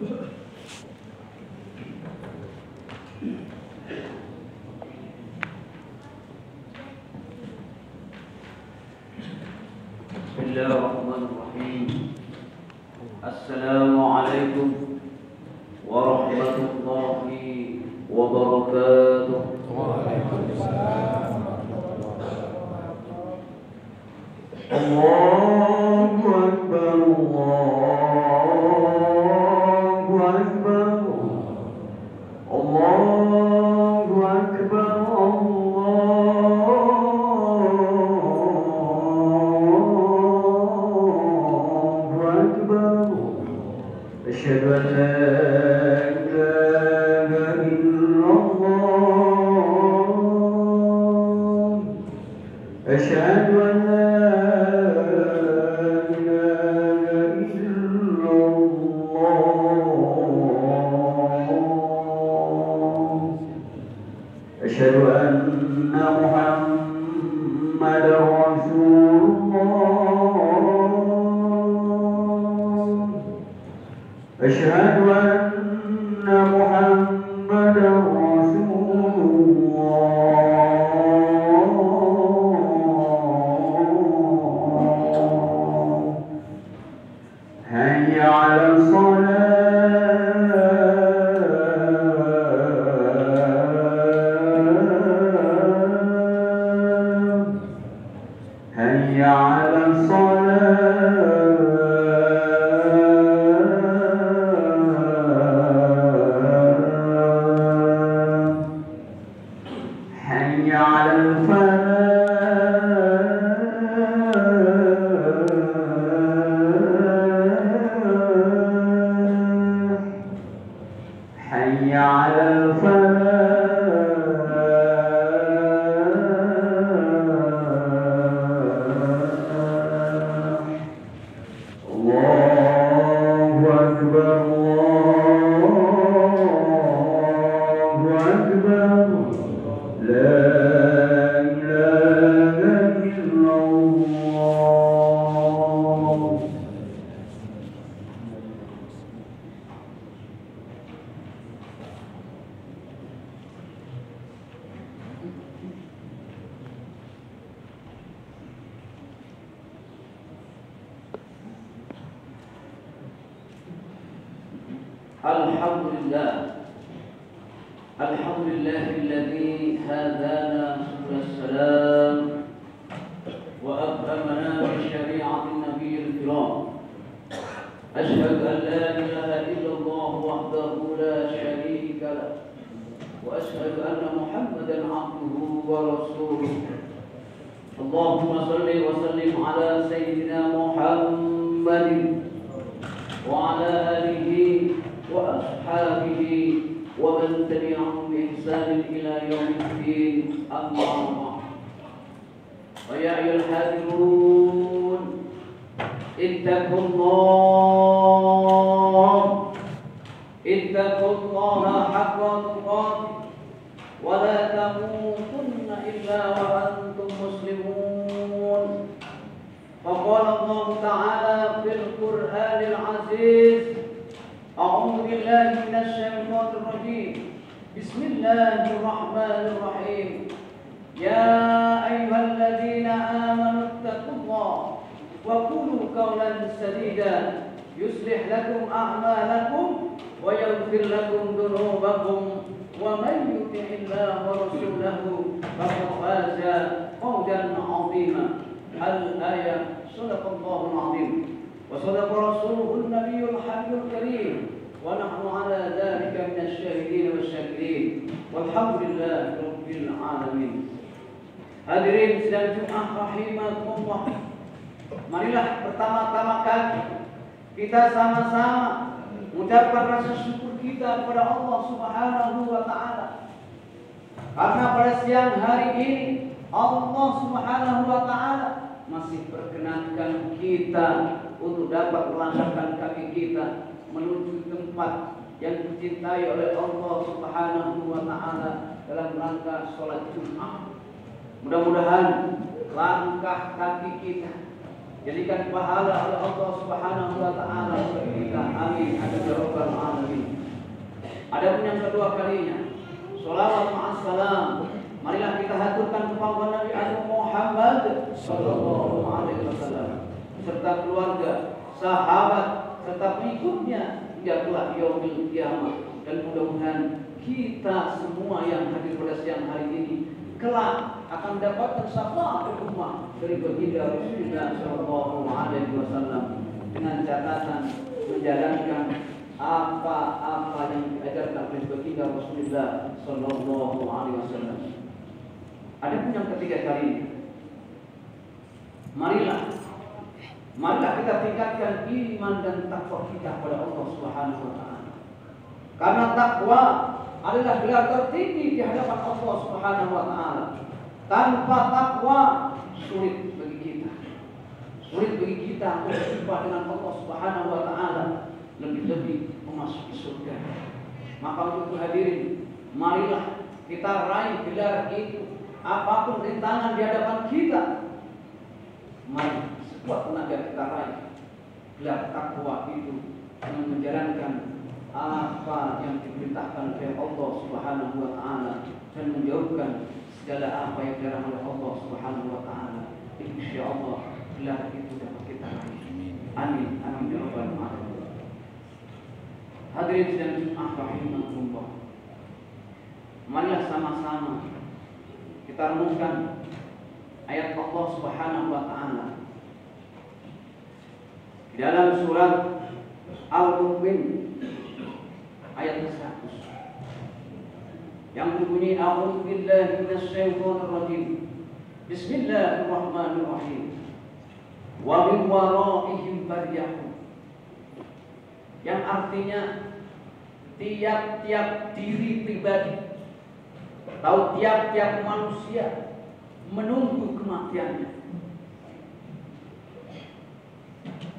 Bismillahirrahmanirrahim. Assalamualaikum warahmatullahi wabarakatuh. Waalaikumsalam warahmatullahi wabarakatuh. Allahu Akbar, Allahu Akbar, Allahu Akbar, Allahu Akbar. Asyhadu an la ilaha illallah. Asyhadu an la أشهد أن محمدا رسول الله. أشهد أن محمدا رسول الله. حي على حي على الصلاة. حي على الفلاح. حي على الفلاح. Alhamdulillahilladzi hadana subul salam wa akramana bi syari'atin nabiyil kiram. Asyhadu an la ilaha illallah wahdahu la syarika lah wa asyhadu anna Muhammadan abduhu wa rasuluh. Allahumma shalli wa sallim ala sayyidina Muhammadin wa ala alihi wa ashabihi wa man tabi'ahum bi ihsan ila yaumiddin. Amma ba'd. Wa ya ayyuhal hadirun, ittaqullaha haqqa tuqatih wa la tamutunna illa wa antum muslimun. Faqala Allah ta'ala fil Qur'anil 'aziz, أعوذ بالله من الشيطان الرجيم. بسم الله الرحمن الرحيم. يا أيها الذين آمنوا اتقوا الله وقولوا قولا سديدا يصلح لكم أعمالكم ويغفر لكم ذنوبكم ومن يطع الله ورسوله فقد فاز فوزا عظيما. الآية. صدق الله العظيم وصدق رسوله النبي الحبيب الكريم ونحن على ذلك من الشاهدين والشاكرين والحمد لله رب العالمين. Hadirin sidang Jumat rahimakumullah, marilah pertama-tama kali kita sama-sama mengucapkan rasa syukur kita kepada Allah Subhanahu wa taala. Karena pada siang hari ini Allah Subhanahu wa taala masih perkenankan kita untuk dapat melangkahkan kaki kita menuju tempat yang dicintai oleh Allah Subhanahu wa taala dalam rangka sholat Jumat. Mudah-mudahan langkah kaki kita jadikan pahala oleh Allah Subhanahu wa taala bagi kita. Amin. Amin ya rabbal alamin. Adapun yang kedua kalinya, sholawat ma'assalam, marilah kita haturkan kepada Nabi Agung Muhammad sallallahu alaihi wasallam serta keluarga, sahabat, serta pengikutnya hingga kelak yaumil kiamah. Dan mudah-mudahan kita semua yang hadir pada siang hari ini kelak akan mendapatkan syafaat ummah dari baginda Rasulullah sallallahu alaihi wasallam dengan catatan menjalankan apa-apa yang diajarkan oleh baginda Rasulullah sallallahu alaihi wasallam. Adapun yang ketiga kali, marilah kita tingkatkan iman dan takwa kita kepada Allah Subhanahu wa taala. Karena takwa adalah gelar tertinggi di hadapan Allah Subhanahu wa taala. Tanpa takwa sulit bagi kita berjumpa dengan Allah Subhanahu wa taala, lebih-lebih memasuki surga. Maka untuk hadirin, marilah kita raih gelar itu. Apapun rintangan di hadapan kita, mari sekuat tenaga kita raih gelar takwa itu dengan menjalankan apa yang diperintahkan oleh Allah Subhanahu wa taala dan menjauhkan segala apa yang dilarang oleh Allah Subhanahu wa taala. Insyaallah gelar itu dapat kita raih. Amin. Amin ya rabbal alamin. Hadirin sidang Jumat rahimakumullah. Marilah sama-sama kita renungkan ayat Allah Subhanahu wa taala di dalam surat Al-Mu'min ayat 100 yang berbunyi a'udzu billahi minasyaitonir rajim. Bismillahirrahmanirrahim. Wa min waraihim baryahun. Yang artinya tiap-tiap diri pribadi atau tiap-tiap manusia menunggu kematiannya.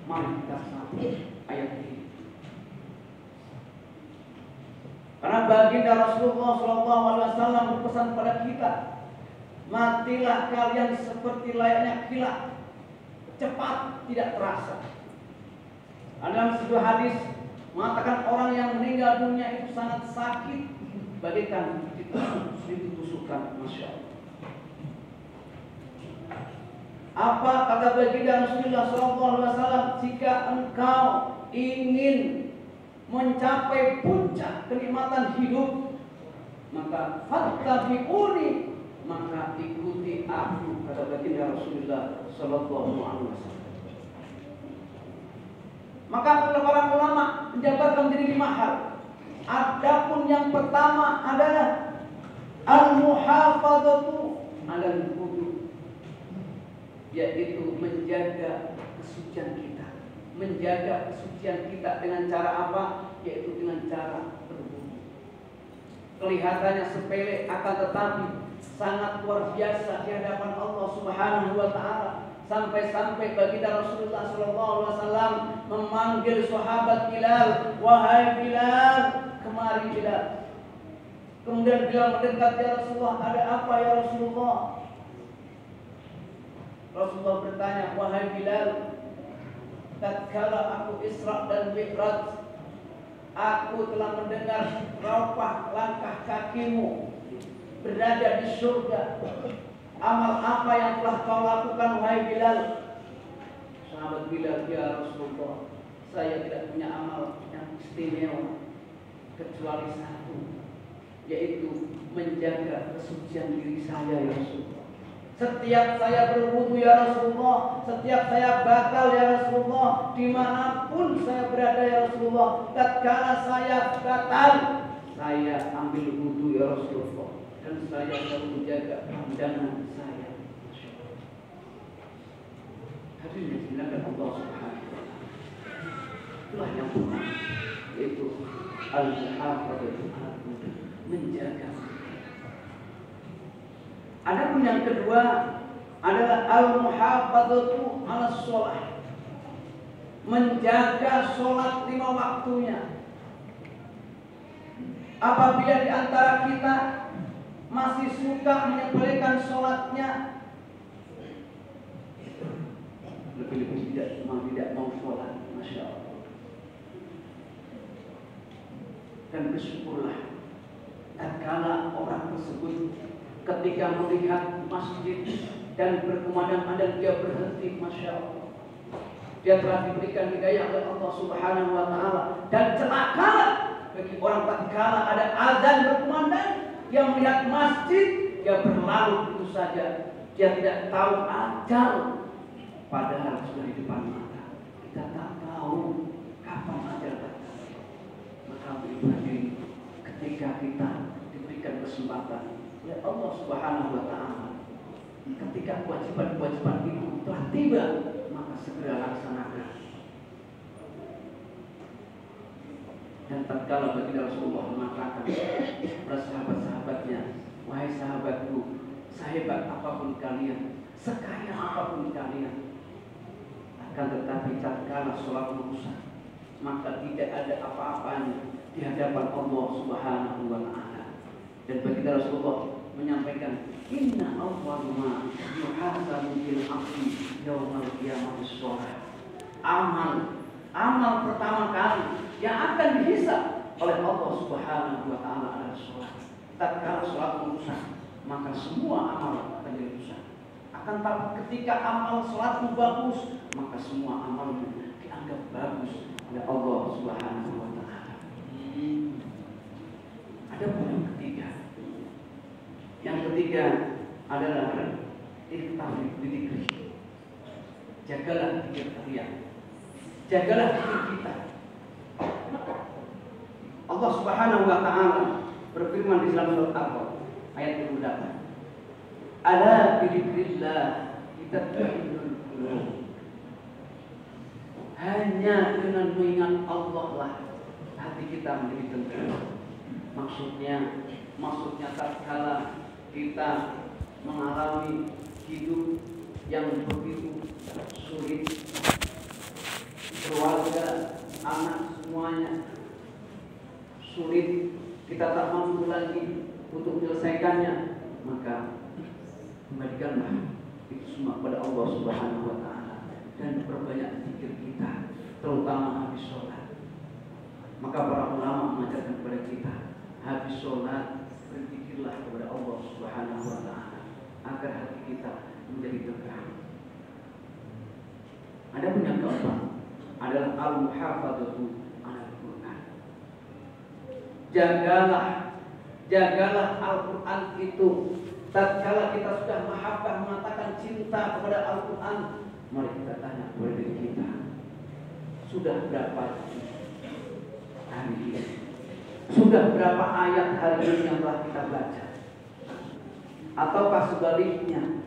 Mari kita sambut ayat ini. Karena baginda Rasulullah SAW berpesan pada kita, matilah kalian seperti layaknya kilat, cepat tidak terasa. Dalam sebuah hadis mengatakan orang yang meninggal dunia itu sangat sakit, bagaikan ditusukkan. Masya Allah. Apa kata baginda Rasulullah SAW? Jika engkau ingin mencapai puncak kenikmatan hidup, maka fattabi'uni, maka ikuti aku, kata baginda Rasulullah SAW. Maka para ulama menjabarkan menjadi 5 hal. Adapun yang pertama adalah al-muhafadzatu 'alal wudu, yaitu menjaga kesucian kita. Menjaga kesucian kita dengan cara apa? Yaitu dengan cara berwudu. Kelihatannya sepele, akan tetapi sangat luar biasa di hadapan Allah Subhanahu wa taala. Sampai-sampai baginda Rasulullah SAW memanggil sahabat Bilal, wahai Bilal, kemari Bilal. Kemudian Bilal mendekat, ya Rasulullah, ada apa ya Rasulullah? Rasulullah bertanya, wahai Bilal, tatkala aku Isra dan Mi'raj, aku telah mendengar raupah langkah kakimu berada di surga. Amal apa yang telah kau lakukan, wahai Bilal? Sahabat Bilal, ya Rasulullah, saya tidak punya amal yang istimewa kecuali satu, yaitu menjaga kesucian diri saya, ya Rasulullah. Setiap saya berwudu, ya Rasulullah, setiap saya batal, ya Rasulullah, dimanapun saya berada, ya Rasulullah, tatkala saya batal, saya ambil wudu, ya Rasulullah, dan saya selalu menjaga pandangan saya. Hadirin dimuliakan Allah Subhanahu wa taala. Itulah yang pertama, yaitu al-muhafadzatu 'alal wudu, menjaga. Adapun yang kedua adalah al-muhafadzatu 'alas shalah, menjaga sholat 5 waktunya. Apabila di antara kita masih suka menyepelekan sholatnya, lebih-lebih tidak mau sholat, Masya Allah. dan bersyukurlah tatkala orang tersebut ketika melihat masjid dan berkumandang-mandang dia berhenti, masya Allah. Dia telah diberikan hidayah oleh Allah Subhanahu wa Ta'ala. Dan celakalah bagi orang tatkala ada azan berkumandang, dia melihat masjid, dia berlalu begitu saja. Dia tidak tahu ajal, padahal sudah di depan mata. Kita tak tahu kapan ajal datang. Maka beribadah ketika kita diberikan kesempatan oleh Allah Subhanahu wa Ta'ala, ketika kewajiban-kewajiban itu telah tiba, maka segera laksanakan. Dan tatkala baginda Rasulullah mengatakan kepada sahabat-sahabatnya, wahai sahabatku, sehebat apapun kalian, sekaya apapun kalian, akan tetapi tatkala sholat rusak, maka tidak ada apa-apanya di hadapan Allah Subhanahu wa Ta'ala. Dan baginda Rasulullah menyampaikan, inna awwal ma yuhasabu bil 'abdi yaumal qiyamah as-shalah. Amal pertama kali yang akan dihisab oleh Allah Subhanahu wa Ta'ala adalah salat. Tatkala salat rusak, maka semua amal akan dirusak. Akan tapi ketika amal salatmu bagus, maka semua amalmu dianggap bagus oleh Allah Subhanahu wa Ta'ala. Ada pun yang ketiga. Yang ketiga adalah ikhtifal bidzikri. Jagalah zikir kalian. Jagalah zikir kita. Allah Subhanahu wa Ta'ala berfirman di dalam surat Al-Baqarah ayat 28. Ala bidzikrillah tatma'innul qulub. Hanya dengan mengingat Allah lah hati kita menjadi tenang. Maksudnya tatkala kita mengalami hidup yang begitu sulit, keluarga, anak semuanya sulit, kita tak mampu lagi untuk menyelesaikannya, maka kembalikanlah itu semua kepada Allah Subhanahu wa Ta'ala dan perbanyak zikir kita, terutama habis sholat. Maka para ulama mengajarkan kepada kita, habis sholat berzikirlah kepada Allah Subhanahu wa Ta'ala agar hati kita menjadi tenang. Ada pun yang keempat adalah al-muhafadzatu 'alal Qur'an. Jagalah Al-Quran itu. Tatkala kita sudah mahabbah, mengatakan cinta kepada Al-Quran, mari kita tanya kepada diri kita, sudah berapa hari ini? Sudah berapa ayat hari ini yang telah kita baca? Ataukah sebaliknya,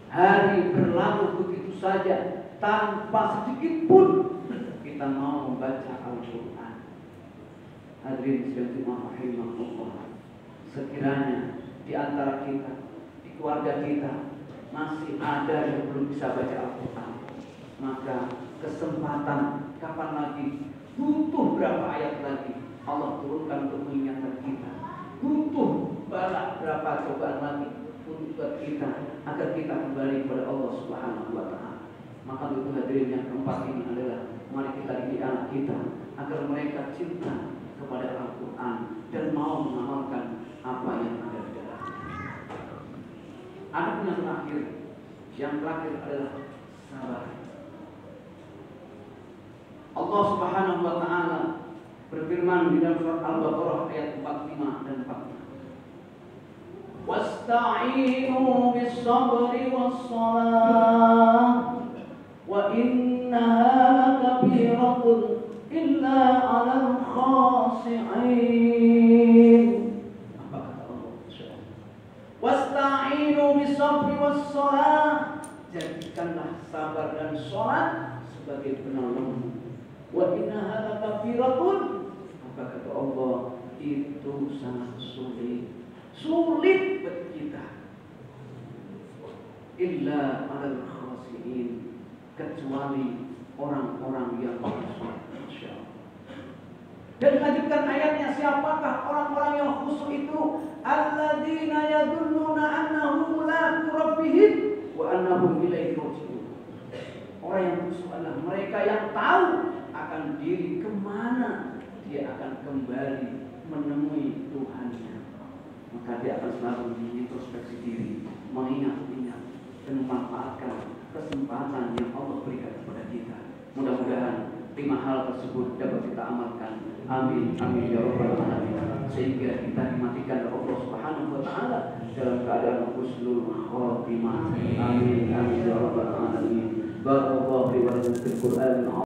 hari berlalu begitu saja tanpa sedikit pun kita mau membaca Al-Quran? Hadirin sekalian rahimahullah, sekiranya di antara kita, di keluarga kita masih ada yang belum bisa baca Al-Quran, maka kesempatan kapan lagi, butuh berapa ayat lagi Allah turunkan untuk mengingatkan kita, butuh berapa cobaan lagi untuk kita agar kita kembali kepada Allah Subhanahu wa Ta'ala. Maka untuk hadirin yang keempat ini adalah mari kita didik anak kita agar mereka cinta kepada Al-Quran dan mau mengamalkan apa yang ada di dalamnya. Adapun yang terakhir adalah sabar. Allah Subhanahu wa Ta'ala berfirman di dalam surat Al-Baqarah ayat 45 dan 46. Wasta'inu bis-sabri was-salah wa innaha lakabiratun illa 'alal khashi'in. Apa kata Allah? Wasta'inu bis-sabri was-salah. Jadikanlah sabar dan salat sebagai penolongmu. Wa innaha lakabiratun. Apa kata Allah? Itu sangat sulit bagi kita. Illa 'alal khashi'in, kecuali orang-orang yang khusyuk. Dan lanjutkan ayatnya, siapakah orang-orang yang khusyuk itu? Alladzina yadulluna annahum mulaqu rabbihim wa annahum ilaihi raji'un. Orang yang khusyuk adalah mereka yang tahu akan diri kemana dia akan akan kembali menemui Tuhannya, maka dia akan selalu introspeksi diri, mengingat-ingat dan memanfaatkan kesempatan yang Allah berikan kepada kita. Mudah-mudahan 5 hal tersebut dapat kita amalkan. Amin, amin ya rabbal alamin. Sehingga kita dimatikan oleh Allah Subhanahu wa taala dalam keadaan husnul khotimah. Amin, amin ya rabbal alamin. Barakallahu fi wa lakum fil Qur'an.